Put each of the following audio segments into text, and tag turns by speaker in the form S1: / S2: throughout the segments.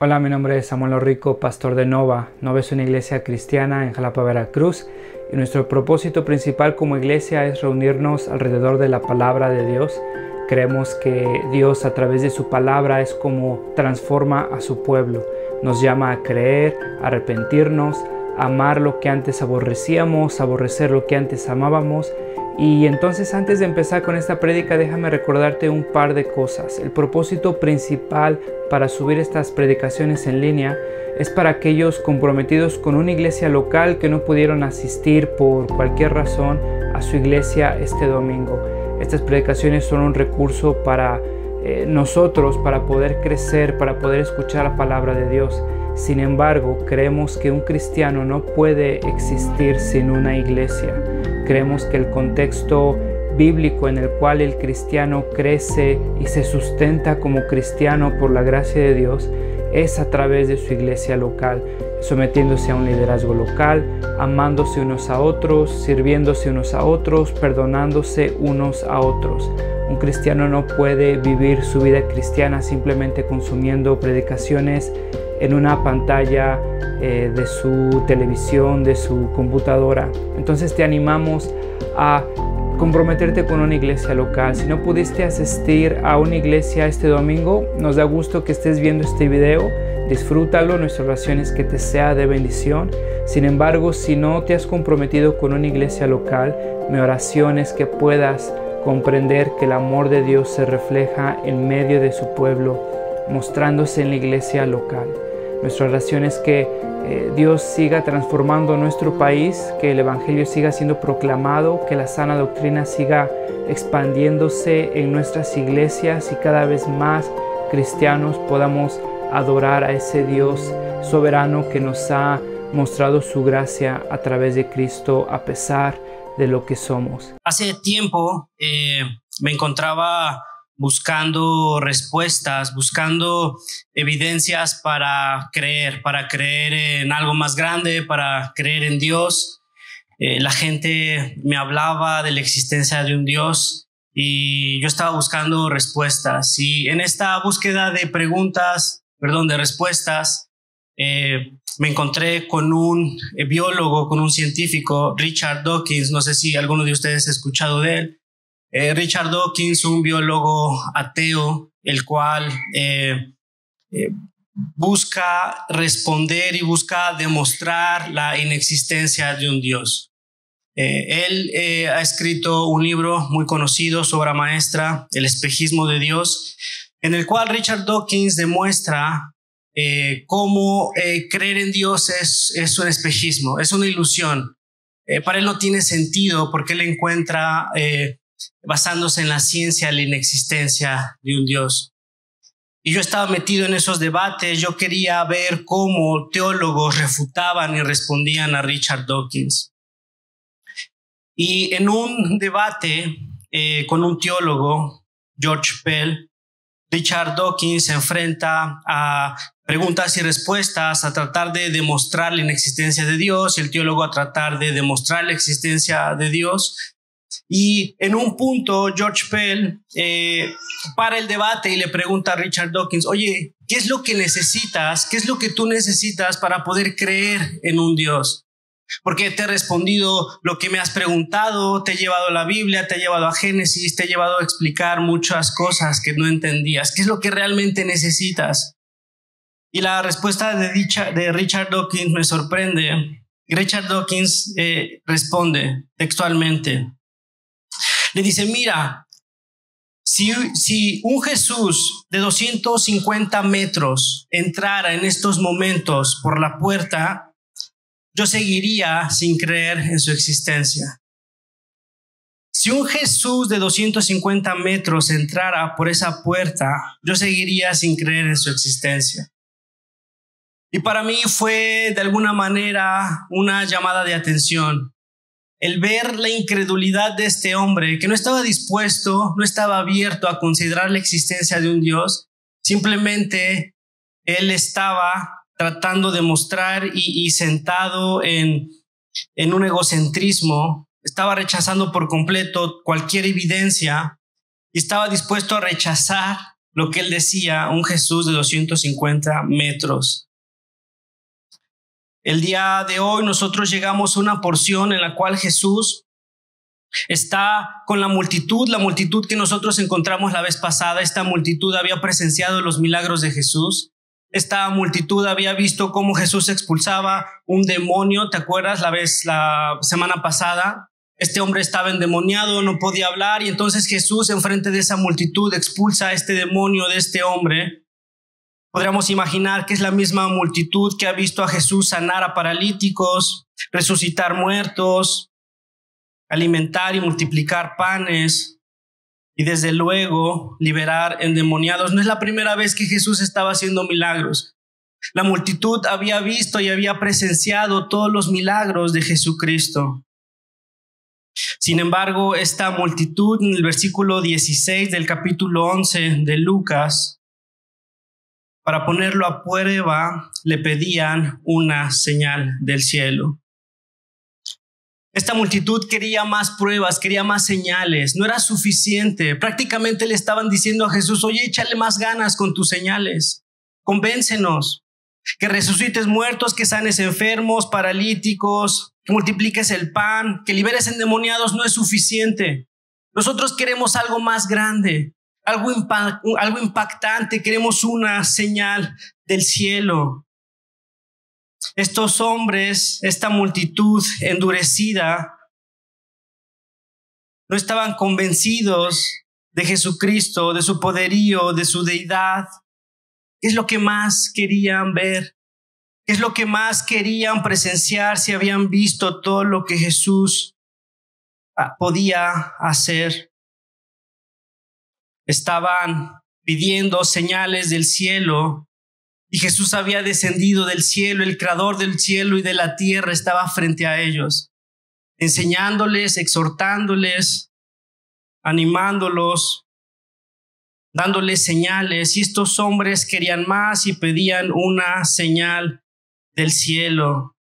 S1: Hola, mi nombre es Samuel Orrico, pastor de Nova. Nova es una iglesia cristiana en Jalapa, Veracruz, y nuestro propósito principal como iglesia es reunirnos alrededor de la palabra de Dios. Creemos que Dios a través de su palabra es como transforma a su pueblo. Nos llama a creer, a arrepentirnos, a amar lo que antes aborrecíamos, a aborrecer lo que antes amábamos. Y entonces, antes de empezar con esta prédica, déjame recordarte un par de cosas. El propósito principal para subir estas predicaciones en línea es para aquellos comprometidos con una iglesia local que no pudieron asistir por cualquier razón a su iglesia este domingo. Estas predicaciones son un recurso para nosotros, para poder crecer, para poder escuchar la palabra de Dios. Sin embargo, creemos que un cristiano no puede existir sin una iglesia. Creemos que el contexto bíblico en el cual el cristiano crece y se sustenta como cristiano por la gracia de Dios es a través de su iglesia local, sometiéndose a un liderazgo local, amándose unos a otros, sirviéndose unos a otros, perdonándose unos a otros. Un cristiano no puede vivir su vida cristiana simplemente consumiendo predicaciones en una pantalla de su televisión, de su computadora. Entonces te animamos a comprometerte con una iglesia local. Si no pudiste asistir a una iglesia este domingo, nos da gusto que estés viendo este video. Disfrútalo, nuestra oración es que te sea de bendición. Sin embargo, si no te has comprometido con una iglesia local, mi oración es que puedas comprender que el amor de Dios se refleja en medio de su pueblo, mostrándose en la iglesia local. Nuestra oración es que Dios siga transformando nuestro país, que el Evangelio siga siendo proclamado, que la sana doctrina siga expandiéndose en nuestras iglesias y cada vez más cristianos podamos adorar a ese Dios soberano que nos ha mostrado su gracia a través de Cristo a pesar de lo que somos.
S2: Hace tiempo me encontraba buscando respuestas, buscando evidencias para creer en algo más grande, para creer en Dios. La gente me hablaba de la existencia de un Dios y yo estaba buscando respuestas. Y en esta búsqueda de respuestas, me encontré con un biólogo, con un científico, Richard Dawkins. No sé si alguno de ustedes ha escuchado de él. Richard Dawkins, un biólogo ateo, el cual busca responder y busca demostrar la inexistencia de un Dios. Él ha escrito un libro muy conocido, su obra maestra, El espejismo de Dios, en el cual Richard Dawkins demuestra cómo creer en Dios es un espejismo, es una ilusión. Para él no tiene sentido porque él encuentra basándose en la ciencia, la inexistencia de un Dios. Y yo estaba metido en esos debates. Yo quería ver cómo teólogos refutaban y respondían a Richard Dawkins. Y en un debate con un teólogo, George Pell, Richard Dawkins se enfrenta a preguntas y respuestas, a tratar de demostrar la inexistencia de Dios, y el teólogo a tratar de demostrar la existencia de Dios. Y en un punto George Pell para el debate y le pregunta a Richard Dawkins: oye, ¿qué es lo que necesitas? ¿Qué es lo que tú necesitas para poder creer en un Dios? Porque te he respondido lo que me has preguntado, te he llevado a la Biblia, te he llevado a Génesis, te he llevado a explicar muchas cosas que no entendías. ¿Qué es lo que realmente necesitas? Y la respuesta de Richard Dawkins me sorprende. Richard Dawkins responde textualmente. Le dice: mira, si un Jesús de 250 metros entrara en estos momentos por la puerta, yo seguiría sin creer en su existencia. Si un Jesús de 250 metros entrara por esa puerta, yo seguiría sin creer en su existencia. Y para mí fue de alguna manera una llamada de atención. El ver la incredulidad de este hombre que no estaba dispuesto, no estaba abierto a considerar la existencia de un Dios. Simplemente él estaba tratando de mostrar y sentado en un egocentrismo. Estaba rechazando por completo cualquier evidencia y estaba dispuesto a rechazar lo que él decía, un Jesús de 250 metros. El día de hoy nosotros llegamos a una porción en la cual Jesús está con la multitud que nosotros encontramos la vez pasada. Esta multitud había presenciado los milagros de Jesús. Esta multitud había visto cómo Jesús expulsaba un demonio. ¿Te acuerdas la semana pasada? Este hombre estaba endemoniado, no podía hablar, y entonces Jesús, enfrente de esa multitud, expulsa a este demonio de este hombre. Podríamos imaginar que es la misma multitud que ha visto a Jesús sanar a paralíticos, resucitar muertos, alimentar y multiplicar panes, y desde luego liberar endemoniados. No es la primera vez que Jesús estaba haciendo milagros. La multitud había visto y había presenciado todos los milagros de Jesucristo. Sin embargo, esta multitud, en el versículo 16 del capítulo 11 de Lucas, para ponerlo a prueba, le pedían una señal del cielo. Esta multitud quería más pruebas, quería más señales. No era suficiente. Prácticamente le estaban diciendo a Jesús: oye, échale más ganas con tus señales. Convéncenos. Que resucites muertos, que sanes enfermos, paralíticos, que multipliques el pan, que liberes endemoniados. No es suficiente. Nosotros queremos algo más grande, algo impactante. Queremos una señal del cielo. Estos hombres, esta multitud endurecida, no estaban convencidos de Jesucristo, de su poderío, de su deidad. ¿Qué es lo que más querían ver? ¿Qué es lo que más querían presenciar si habían visto todo lo que Jesús podía hacer? Estaban pidiendo señales del cielo, y Jesús había descendido del cielo. El creador del cielo y de la tierra estaba frente a ellos, enseñándoles, exhortándoles, animándolos, dándoles señales. Y estos hombres querían más y pedían una señal del cielo.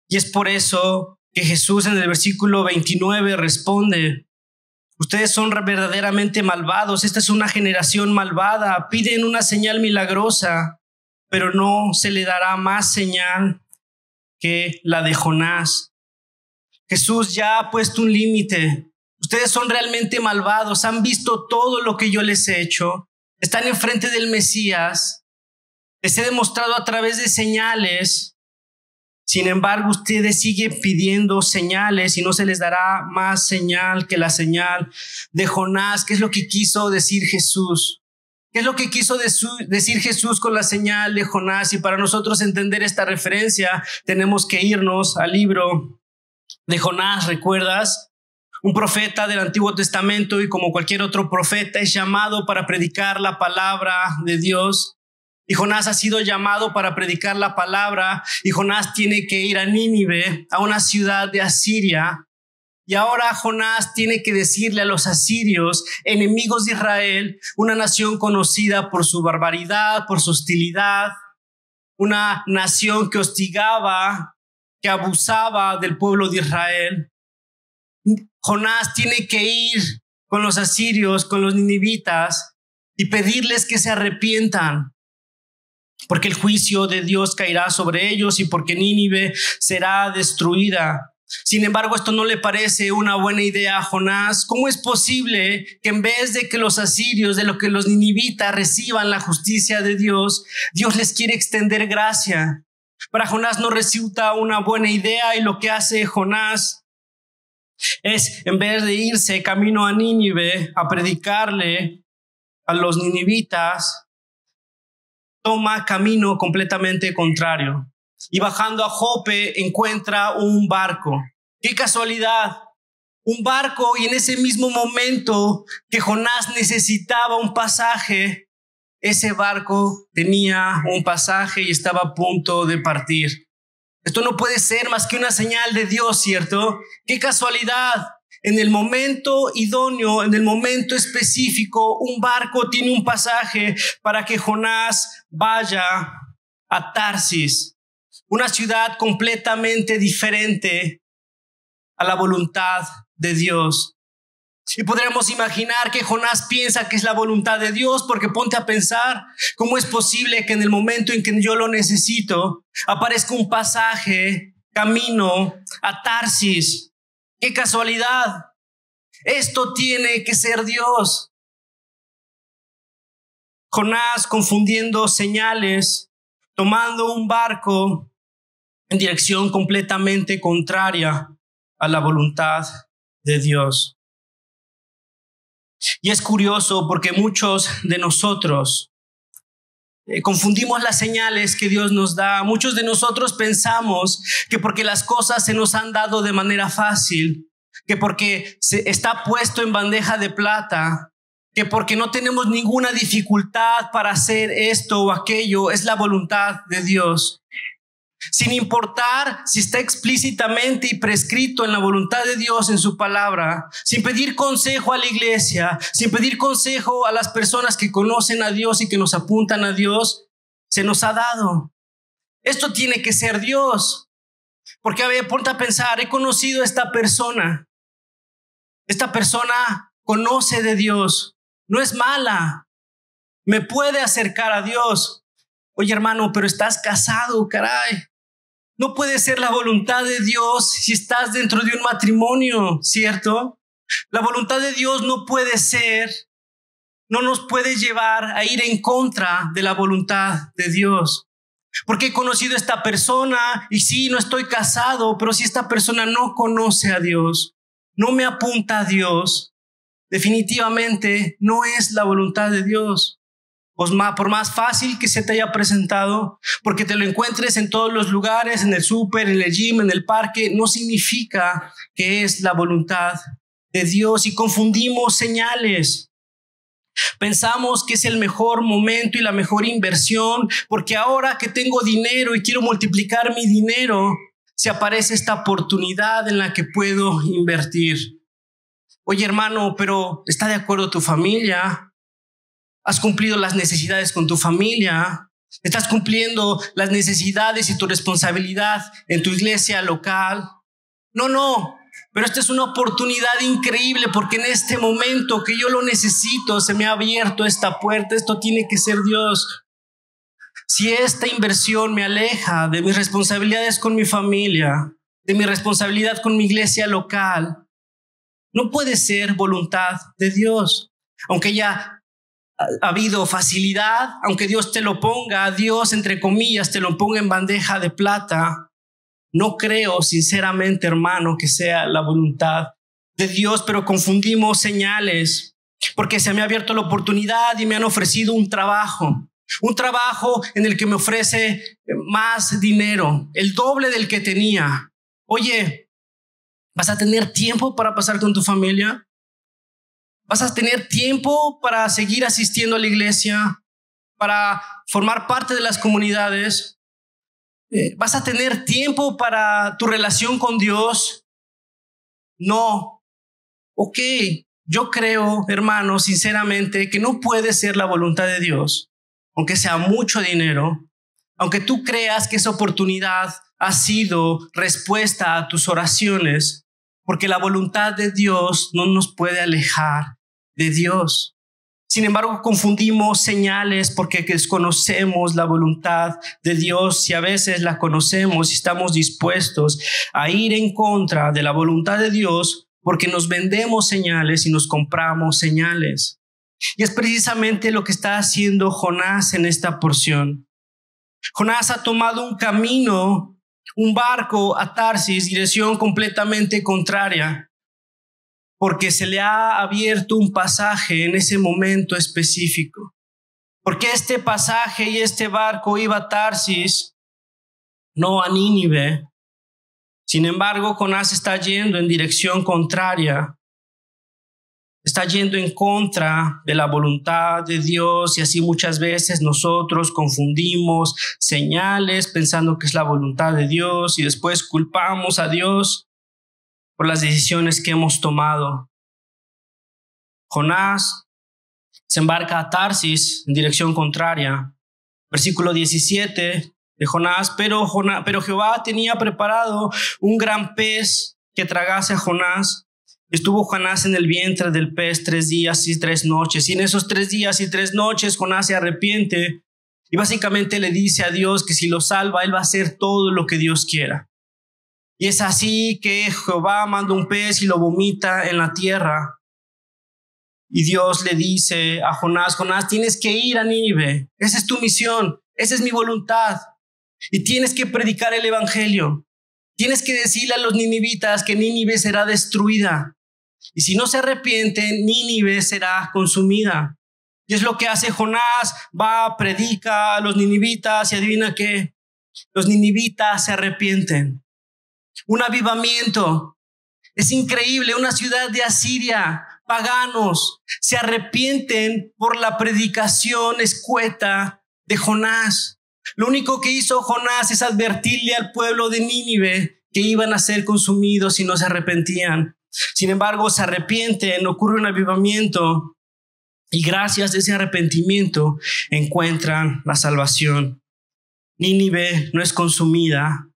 S2: Y es por eso que Jesús en el versículo 29 responde: ustedes son verdaderamente malvados. Esta es una generación malvada. Piden una señal milagrosa, pero no se le dará más señal que la de Jonás. Jesús ya ha puesto un límite. Ustedes son realmente malvados. Han visto todo lo que yo les he hecho. Están enfrente del Mesías. Les he demostrado a través de señales. Sin embargo, ustedes siguen pidiendo señales y no se les dará más señal que la señal de Jonás. ¿Qué es lo que quiso decir Jesús? ¿Qué es lo que quiso decir Jesús con la señal de Jonás? Y para nosotros entender esta referencia, tenemos que irnos al libro de Jonás. ¿Recuerdas? Un profeta del Antiguo Testamento, y como cualquier otro profeta, es llamado para predicar la palabra de Dios. Y Jonás ha sido llamado para predicar la palabra, y Jonás tiene que ir a Nínive, a una ciudad de Asiria. Y ahora Jonás tiene que decirle a los asirios, enemigos de Israel, una nación conocida por su barbaridad, por su hostilidad, una nación que hostigaba, que abusaba del pueblo de Israel. Jonás tiene que ir con los asirios, con los ninivitas, y pedirles que se arrepientan, porque el juicio de Dios caerá sobre ellos y porque Nínive será destruida. Sin embargo, esto no le parece una buena idea a Jonás. ¿Cómo es posible que en vez de que los asirios, de lo que los ninivitas reciban la justicia de Dios, Dios les quiere extender gracia? Para Jonás no resulta una buena idea, y lo que hace Jonás es, en vez de irse camino a Nínive a predicarle a los ninivitas, toma camino completamente contrario, y bajando a Jope encuentra un barco. ¡Qué casualidad! Un barco, y en ese mismo momento que Jonás necesitaba un pasaje, ese barco tenía un pasaje y estaba a punto de partir. Esto no puede ser más que una señal de Dios, ¿cierto? ¡Qué casualidad! En el momento idóneo, en el momento específico, un barco tiene un pasaje para que Jonás vaya a Tarsis, una ciudad completamente diferente a la voluntad de Dios. Y podríamos imaginar que Jonás piensa que es la voluntad de Dios, porque ponte a pensar, ¿cómo es posible que en el momento en que yo lo necesito aparezca un pasaje, camino a Tarsis? ¡Qué casualidad! Esto tiene que ser Dios. Jonás confundiendo señales, tomando un barco en dirección completamente contraria a la voluntad de Dios. Y es curioso porque muchos de nosotros confundimos las señales que Dios nos da. Muchos de nosotros pensamos que porque las cosas se nos han dado de manera fácil, que porque está puesto en bandeja de plata, que porque no tenemos ninguna dificultad para hacer esto o aquello, es la voluntad de Dios. Sin importar si está explícitamente y prescrito en la voluntad de Dios en su palabra, sin pedir consejo a la iglesia, sin pedir consejo a las personas que conocen a Dios y que nos apuntan a Dios, se nos ha dado. Esto tiene que ser Dios. Porque, a ver, ponte a pensar, he conocido a esta persona. Esta persona conoce de Dios, no es mala, me puede acercar a Dios. Oye, hermano, pero estás casado, caray. No puede ser la voluntad de Dios si estás dentro de un matrimonio, ¿cierto? La voluntad de Dios no puede ser, no nos puede llevar a ir en contra de la voluntad de Dios. Porque he conocido a esta persona y sí, no estoy casado, pero si esta persona no conoce a Dios, no me apunta a Dios, definitivamente no es la voluntad de Dios. Por más fácil que se te haya presentado, porque te lo encuentres en todos los lugares, en el súper, en el gym, en el parque, no significa que es la voluntad de Dios. Y confundimos señales. Pensamos que es el mejor momento y la mejor inversión, porque ahora que tengo dinero y quiero multiplicar mi dinero, se aparece esta oportunidad en la que puedo invertir. Oye, hermano, pero ¿está de acuerdo tu familia? ¿Has cumplido las necesidades con tu familia? ¿Estás cumpliendo las necesidades y tu responsabilidad en tu iglesia local? No, pero esta es una oportunidad increíble porque en este momento que yo lo necesito, se me ha abierto esta puerta. Esto tiene que ser Dios. Si esta inversión me aleja de mis responsabilidades con mi familia, de mi responsabilidad con mi iglesia local, no puede ser voluntad de Dios. Aunque ya ha habido facilidad, aunque Dios te lo ponga, Dios entre comillas te lo ponga en bandeja de plata, no creo sinceramente, hermano, que sea la voluntad de Dios. Pero confundimos señales porque se me ha abierto la oportunidad y me han ofrecido un trabajo en el que me ofrece más dinero, el doble del que tenía. Oye, ¿vas a tener tiempo para pasar con tu familia? ¿Vas a tener tiempo para seguir asistiendo a la iglesia, para formar parte de las comunidades? ¿Vas a tener tiempo para tu relación con Dios? No. Ok, yo creo, hermano, sinceramente, que no puede ser la voluntad de Dios, aunque sea mucho dinero, aunque tú creas que esa oportunidad ha sido respuesta a tus oraciones, porque la voluntad de Dios no nos puede alejar de Dios. Sin embargo, confundimos señales porque desconocemos la voluntad de Dios, y a veces la conocemos y estamos dispuestos a ir en contra de la voluntad de Dios porque nos vendemos señales y nos compramos señales. Y es precisamente lo que está haciendo Jonás en esta porción. Jonás ha tomado un camino, un barco a Tarsis, dirección completamente contraria, porque se le ha abierto un pasaje en ese momento específico. Porque este pasaje y este barco iba a Tarsis, no a Nínive. Sin embargo, Jonás está yendo en dirección contraria. Está yendo en contra de la voluntad de Dios, y así muchas veces nosotros confundimos señales pensando que es la voluntad de Dios y después culpamos a Dios por las decisiones que hemos tomado. Jonás se embarca a Tarsis en dirección contraria. Versículo 17 de Jonás, pero Jehová tenía preparado un gran pez que tragase a Jonás, Estuvo Jonás en el vientre del pez 3 días y 3 noches. Y en esos 3 días y 3 noches Jonás se arrepiente y básicamente le dice a Dios que si lo salva, él va a hacer todo lo que Dios quiera. Y es así que Jehová manda un pez y lo vomita en la tierra. Y Dios le dice a Jonás, Jonás, tienes que ir a Nínive. Esa es tu misión, esa es mi voluntad. Y tienes que predicar el evangelio. Tienes que decirle a los ninivitas que Nínive será destruida. Y si no se arrepienten, Nínive será consumida. Y es lo que hace Jonás. Va, predica a los ninivitas y adivina qué. Los ninivitas se arrepienten. Un avivamiento. Es increíble. Una ciudad de Asiria, paganos, se arrepienten por la predicación escueta de Jonás. Lo único que hizo Jonás es advertirle al pueblo de Nínive que iban a ser consumidos si no se arrepentían. Sin embargo, se arrepienten, ocurre un avivamiento y gracias a ese arrepentimiento encuentran la salvación. Nínive no es consumida.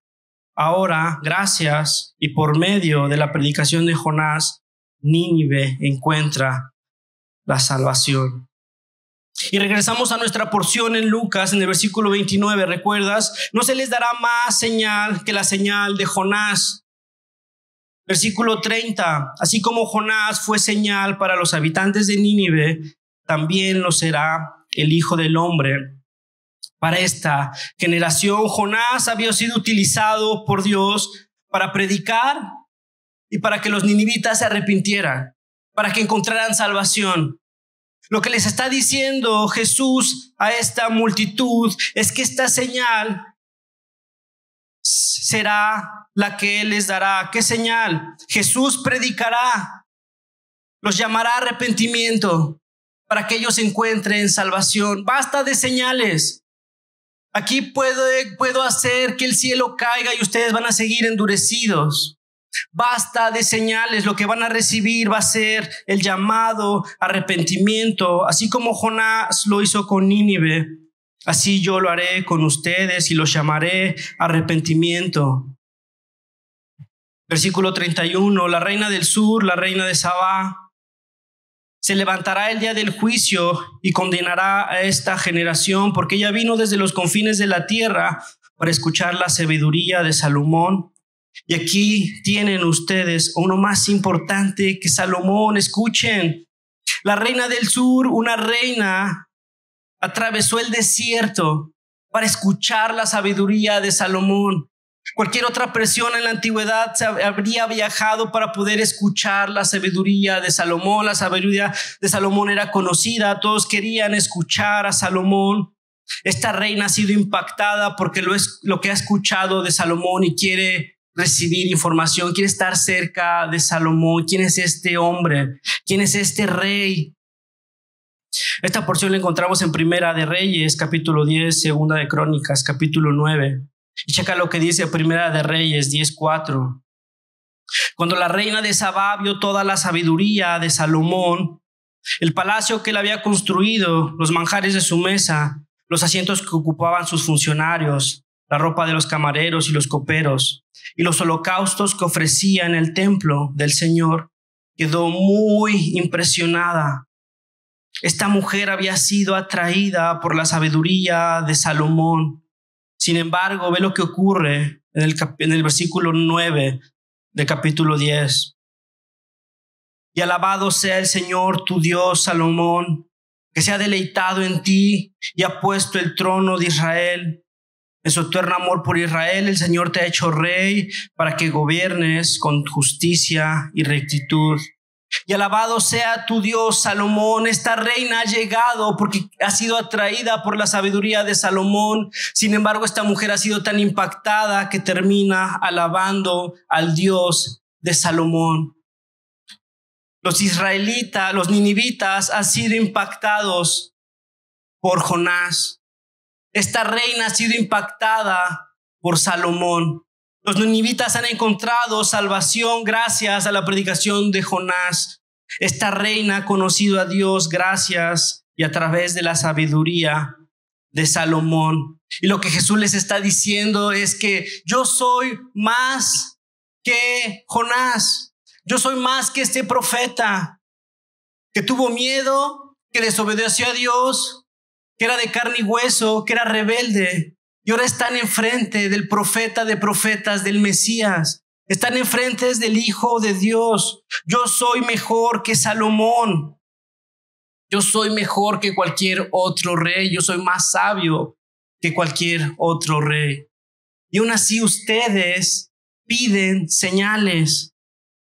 S2: Ahora, gracias y por medio de la predicación de Jonás, Nínive encuentra la salvación. Y regresamos a nuestra porción en Lucas, en el versículo 29, ¿recuerdas? No se les dará más señal que la señal de Jonás. Versículo 30, así como Jonás fue señal para los habitantes de Nínive, también lo será el Hijo del Hombre para esta generación. Jonás había sido utilizado por Dios para predicar y para que los ninivitas se arrepintieran, para que encontraran salvación. Lo que les está diciendo Jesús a esta multitud es que esta señal será la que Él les dará. ¿Qué señal? Jesús predicará, los llamará a arrepentimiento para que ellos encuentren salvación. Basta de señales. Aquí puedo hacer que el cielo caiga y ustedes van a seguir endurecidos. Basta de señales. Lo que van a recibir va a ser el llamado arrepentimiento. Así como Jonás lo hizo con Nínive, así yo lo haré con ustedes y los llamaré arrepentimiento. Versículo 31, la reina del sur, la reina de Sabá, se levantará el día del juicio y condenará a esta generación, porque ella vino desde los confines de la tierra para escuchar la sabiduría de Salomón. Y aquí tienen ustedes uno más importante que Salomón. Escuchen, la reina del sur, una reina, atravesó el desierto para escuchar la sabiduría de Salomón. Cualquier otra persona en la antigüedad habría viajado para poder escuchar la sabiduría de Salomón. La sabiduría de Salomón era conocida, todos querían escuchar a Salomón. Esta reina ha sido impactada porque lo que ha escuchado de Salomón y quiere recibir información, quiere estar cerca de Salomón. ¿Quién es este hombre? ¿Quién es este rey? Esta porción la encontramos en Primera de Reyes, capítulo 10, Segunda de Crónicas, capítulo 9. Y checa lo que dice Primera de Reyes 10:4. Cuando la reina de Sabá vio toda la sabiduría de Salomón, el palacio que él había construido, los manjares de su mesa, los asientos que ocupaban sus funcionarios, la ropa de los camareros y los coperos, y los holocaustos que ofrecía en el templo del Señor, quedó muy impresionada. Esta mujer había sido atraída por la sabiduría de Salomón. Sin embargo, ve lo que ocurre en el versículo 9 del capítulo 10. Y alabado sea el Señor tu Dios, Salomón, que se ha deleitado en ti y ha puesto el trono de Israel. En su eterno amor por Israel, el Señor te ha hecho rey para que gobiernes con justicia y rectitud. Y alabado sea tu Dios, Salomón. Esta reina ha llegado porque ha sido atraída por la sabiduría de Salomón. Sin embargo, esta mujer ha sido tan impactada que termina alabando al Dios de Salomón. Los israelitas, los ninivitas han sido impactados por Jonás. Esta reina ha sido impactada por Salomón. Los ninivitas han encontrado salvación gracias a la predicación de Jonás. Esta reina ha conocido a Dios gracias y a través de la sabiduría de Salomón. Y lo que Jesús les está diciendo es que yo soy más que Jonás. Yo soy más que este profeta que tuvo miedo, que desobedeció a Dios, que era de carne y hueso, que era rebelde. Y ahora están enfrente del profeta de profetas, del Mesías. Están enfrente del Hijo de Dios. Yo soy mejor que Salomón. Yo soy mejor que cualquier otro rey. Yo soy más sabio que cualquier otro rey. Y aún así ustedes piden señales.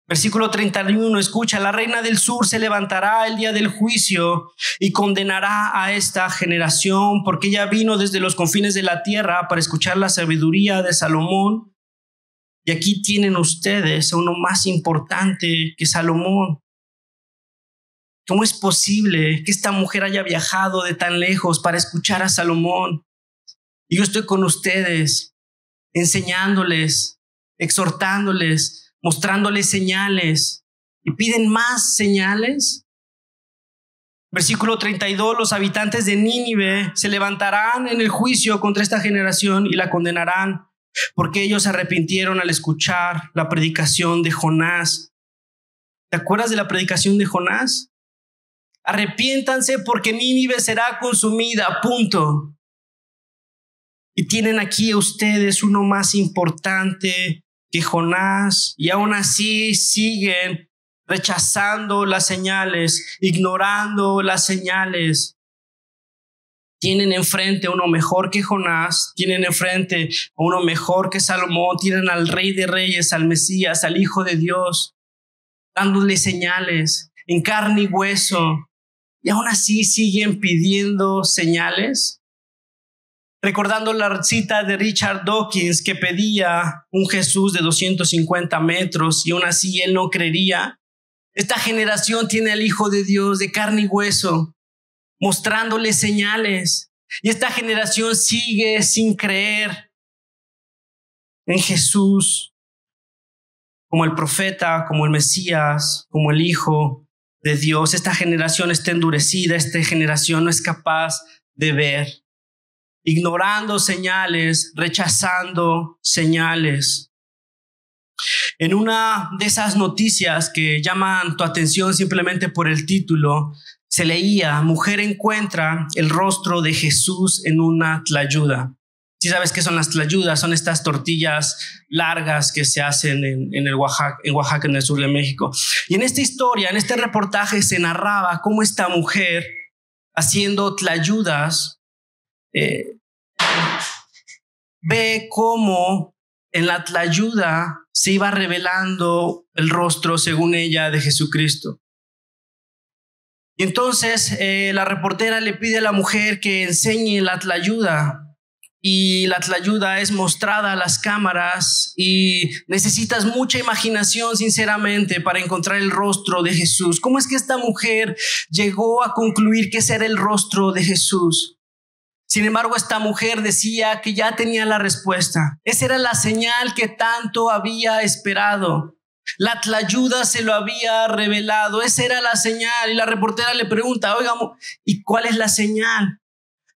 S2: Versículo 31, escucha, la reina del sur se levantará el día del juicio y condenará a esta generación, porque ella vino desde los confines de la tierra para escuchar la sabiduría de Salomón. Y aquí tienen ustedes a uno más importante que Salomón. ¿Cómo es posible que esta mujer haya viajado de tan lejos para escuchar a Salomón? Y yo estoy con ustedes, enseñándoles, exhortándoles, mostrándoles señales. ¿Y piden más señales? Versículo 32, los habitantes de Nínive se levantarán en el juicio contra esta generación y la condenarán, porque ellos se arrepintieron al escuchar la predicación de Jonás. ¿Te acuerdas de la predicación de Jonás? Arrepiéntanse porque Nínive será consumida, punto. Y tienen aquí a ustedes uno más importante que Jonás, y aún así siguen rechazando las señales, ignorando las señales. Tienen enfrente a uno mejor que Jonás, tienen enfrente a uno mejor que Salomón, tienen al Rey de Reyes, al Mesías, al Hijo de Dios, dándole señales en carne y hueso, y aún así siguen pidiendo señales. Recordando la cita de Richard Dawkins que pedía un Jesús de 250 metros y aún así él no creería. Esta generación tiene al Hijo de Dios de carne y hueso, mostrándole señales. Y esta generación sigue sin creer en Jesús como el profeta, como el Mesías, como el Hijo de Dios. Esta generación está endurecida, esta generación no es capaz de ver. Ignorando señales, rechazando señales. En una de esas noticias que llaman tu atención simplemente por el título, se leía: mujer encuentra el rostro de Jesús en una tlayuda. ¿Sí sabes qué son las tlayudas? Son estas tortillas largas que se hacen en Oaxaca, en el sur de México. Y en esta historia, en este reportaje, se narraba cómo esta mujer, haciendo tlayudas, ve cómo en la tlayuda se iba revelando el rostro, según ella, de Jesucristo. Y entonces la reportera le pide a la mujer que enseñe la tlayuda, y la tlayuda es mostrada a las cámaras y necesitas mucha imaginación, sinceramente, para encontrar el rostro de Jesús. ¿Cómo es que esta mujer llegó a concluir que ese era el rostro de Jesús? Sin embargo, esta mujer decía que ya tenía la respuesta. Esa era la señal que tanto había esperado. La tlayuda se lo había revelado. Esa era la señal. Y la reportera le pregunta: oiga, ¿y cuál es la señal?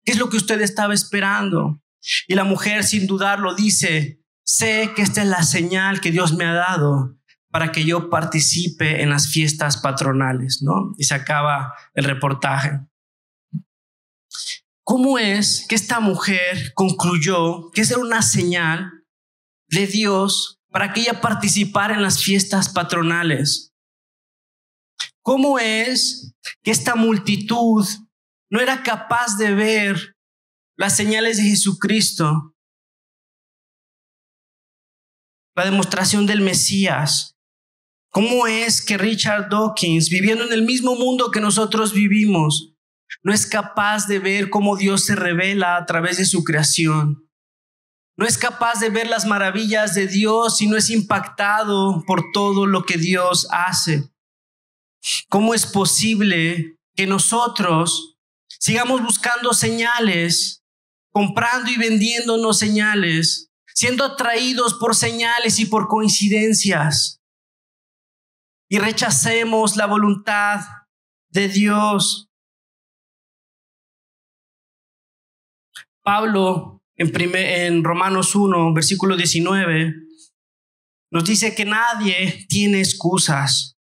S2: ¿Qué es lo que usted estaba esperando? Y la mujer, sin dudarlo, dice: sé que esta es la señal que Dios me ha dado para que yo participe en las fiestas patronales, ¿no? Y se acaba el reportaje. ¿Cómo es que esta mujer concluyó que esa era una señal de Dios para que ella participara en las fiestas patronales? ¿Cómo es que esta multitud no era capaz de ver las señales de Jesucristo, la demostración del Mesías? ¿Cómo es que Richard Dawkins, viviendo en el mismo mundo que nosotros vivimos, no es capaz de ver cómo Dios se revela a través de su creación? No es capaz de ver las maravillas de Dios y no es impactado por todo lo que Dios hace. ¿Cómo es posible que nosotros sigamos buscando señales, comprando y vendiéndonos señales, siendo atraídos por señales y por coincidencias, y rechacemos la voluntad de Dios? Pablo, en Romanos 1, versículo 19, nos dice que nadie tiene excusas.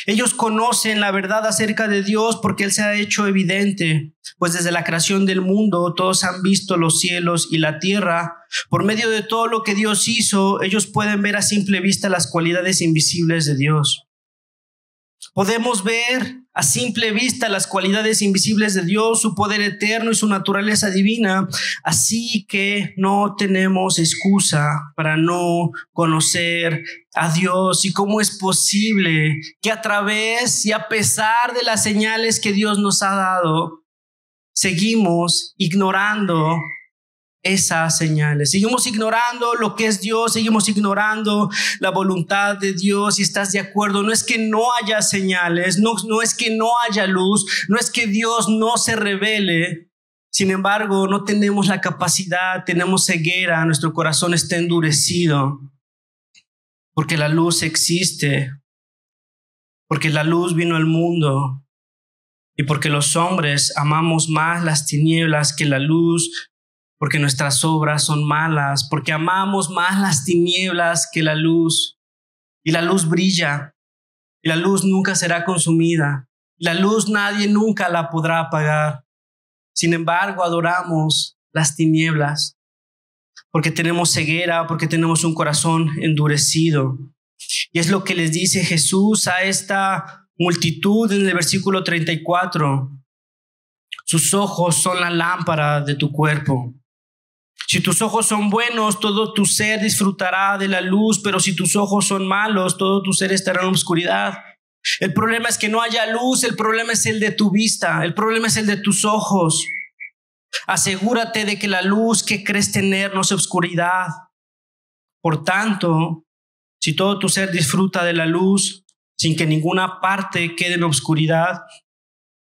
S2: Ellos conocen la verdad acerca de Dios porque Él se ha hecho evidente, pues desde la creación del mundo todos han visto los cielos y la tierra. Por medio de todo lo que Dios hizo, ellos pueden ver a simple vista las cualidades invisibles de Dios. Podemos ver a simple vista las cualidades invisibles de Dios, su poder eterno y su naturaleza divina. Así que no tenemos excusa para no conocer a Dios. ¿Y cómo es posible que a través y a pesar de las señales que Dios nos ha dado, seguimos ignorando esas señales? Seguimos ignorando lo que es Dios, seguimos ignorando la voluntad de Dios. Si estás de acuerdo, no es que no haya señales, no es que no haya luz, no es que Dios no se revele. Sin embargo, no tenemos la capacidad, tenemos ceguera, nuestro corazón está endurecido, porque la luz existe, porque la luz vino al mundo y porque los hombres amamos más las tinieblas que la luz, porque nuestras obras son malas, porque amamos más las tinieblas que la luz. Y la luz brilla, y la luz nunca será consumida. La luz nadie nunca la podrá apagar. Sin embargo, adoramos las tinieblas, porque tenemos ceguera, porque tenemos un corazón endurecido. Y es lo que les dice Jesús a esta multitud en el versículo 34. Sus ojos son la lámpara de tu cuerpo. Si tus ojos son buenos, todo tu ser disfrutará de la luz, pero si tus ojos son malos, todo tu ser estará en la oscuridad. El problema es que no haya luz, el problema es el de tu vista, el problema es el de tus ojos. Asegúrate de que la luz que crees tener no sea oscuridad. Por tanto, si todo tu ser disfruta de la luz, sin que ninguna parte quede en oscuridad,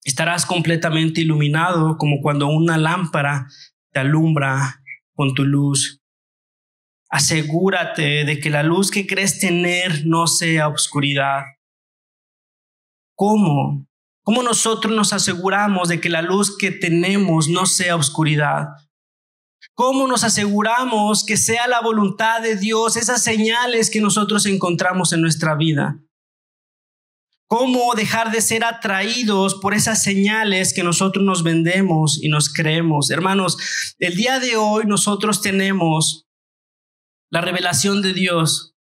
S2: estarás completamente iluminado, como cuando una lámpara te alumbra con tu luz. Asegúrate de que la luz que crees tener no sea oscuridad. ¿Cómo? ¿Cómo nosotros nos aseguramos de que la luz que tenemos no sea oscuridad? ¿Cómo nos aseguramos que sea la voluntad de Dios esas señales que nosotros encontramos en nuestra vida? ¿Cómo dejar de ser atraídos por esas señales que nosotros nos vendemos y nos creemos? Hermanos, el día de hoy nosotros tenemos la revelación de Dios.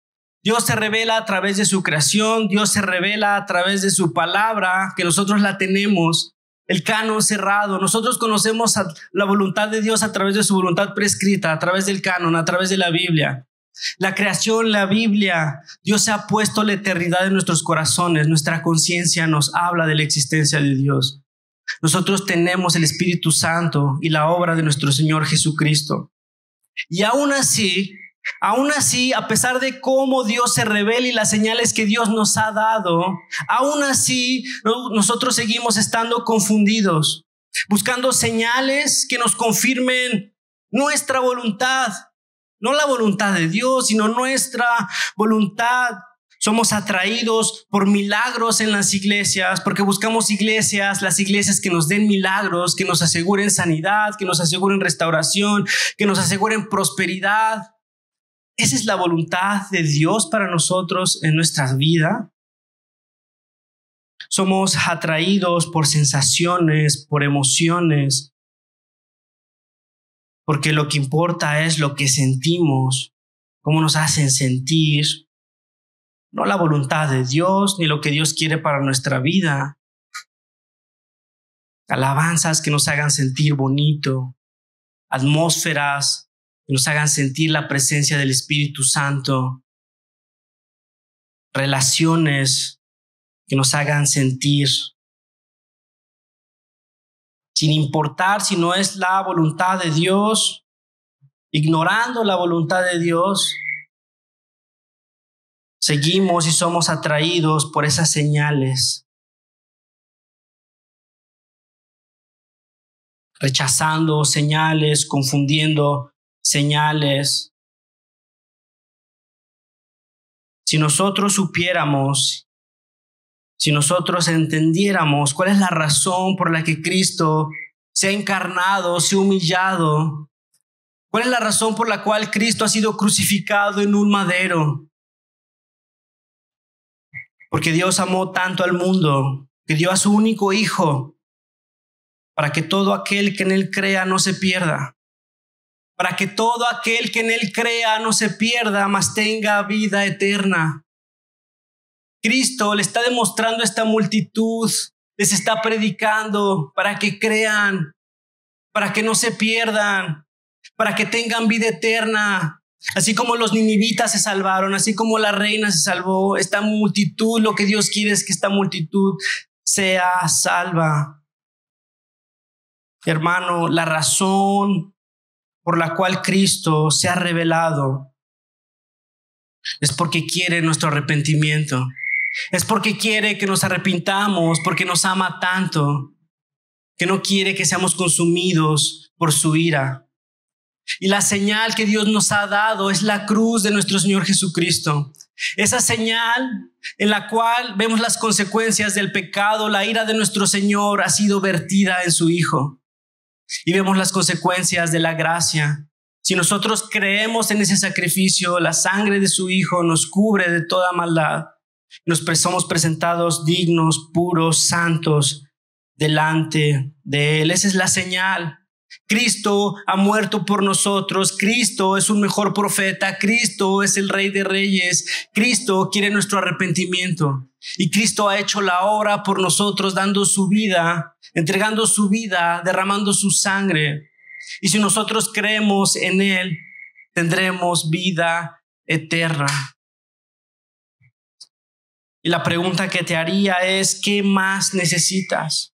S2: Dios se revela a través de su creación, Dios se revela a través de su palabra, que nosotros la tenemos, el canon cerrado. Nosotros conocemos la voluntad de Dios a través de su voluntad prescrita, a través del canon, a través de la Biblia. La creación, la Biblia, Dios se ha puesto la eternidad en nuestros corazones. Nuestra conciencia nos habla de la existencia de Dios. Nosotros tenemos el Espíritu Santo y la obra de nuestro Señor Jesucristo. Y aún así, a pesar de cómo Dios se revela y las señales que Dios nos ha dado, aún así nosotros seguimos estando confundidos, buscando señales que nos confirmen nuestra voluntad. No la voluntad de Dios, sino nuestra voluntad. Somos atraídos por milagros en las iglesias, porque buscamos iglesias, las iglesias que nos den milagros, que nos aseguren sanidad, que nos aseguren restauración, que nos aseguren prosperidad. ¿Esa es la voluntad de Dios para nosotros en nuestras vidas? Somos atraídos por sensaciones, por emociones, porque lo que importa es lo que sentimos, cómo nos hacen sentir, no la voluntad de Dios ni lo que Dios quiere para nuestra vida. Alabanzas que nos hagan sentir bonito, atmósferas que nos hagan sentir la presencia del Espíritu Santo, relaciones que nos hagan sentir, sin importar si no es la voluntad de Dios, ignorando la voluntad de Dios, seguimos y somos atraídos por esas señales, rechazando señales, confundiendo señales. Si nosotros supiéramos, si nosotros entendiéramos cuál es la razón por la que Cristo se ha encarnado, se ha humillado, cuál es la razón por la cual Cristo ha sido crucificado en un madero, Porque Dios amó tanto al mundo que dio a su único Hijo para que todo aquel que en Él crea no se pierda. Para que todo aquel que en Él crea no se pierda, mas tenga vida eterna. Cristo le está demostrando a esta multitud, les está predicando para que crean, para que no se pierdan, para que tengan vida eterna. Así como los ninivitas se salvaron, así como la reina se salvó, esta multitud, lo que Dios quiere es que esta multitud sea salva. Hermano, la razón por la cual Cristo se ha revelado es porque quiere nuestro arrepentimiento. Es porque quiere que nos arrepintamos, porque nos ama tanto, que no quiere que seamos consumidos por su ira. Y la señal que Dios nos ha dado es la cruz de nuestro Señor Jesucristo. Esa señal en la cual vemos las consecuencias del pecado, la ira de nuestro Señor ha sido vertida en su Hijo. Y vemos las consecuencias de la gracia. Si nosotros creemos en ese sacrificio, la sangre de su Hijo nos cubre de toda maldad. Nos somos presentados dignos, puros, santos delante de Él. Esa es la señal. Cristo ha muerto por nosotros. Cristo es un mejor profeta. Cristo es el Rey de Reyes. Cristo quiere nuestro arrepentimiento. Y Cristo ha hecho la obra por nosotros, dando su vida, entregando su vida, derramando su sangre. Y si nosotros creemos en Él, tendremos vida eterna. Y la pregunta que te haría es, ¿qué más necesitas?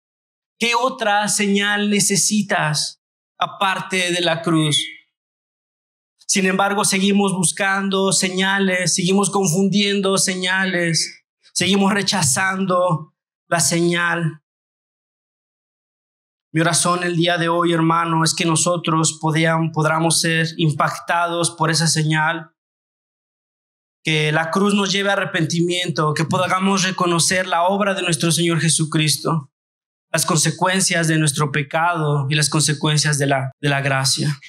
S2: ¿Qué otra señal necesitas aparte de la cruz? Sin embargo, seguimos buscando señales, seguimos confundiendo señales, seguimos rechazando la señal. Mi oración el día de hoy, hermano, es que nosotros podamos ser impactados por esa señal. Que la cruz nos lleve a arrepentimiento, que podamos reconocer la obra de nuestro Señor Jesucristo, las consecuencias de nuestro pecado y las consecuencias de la gracia.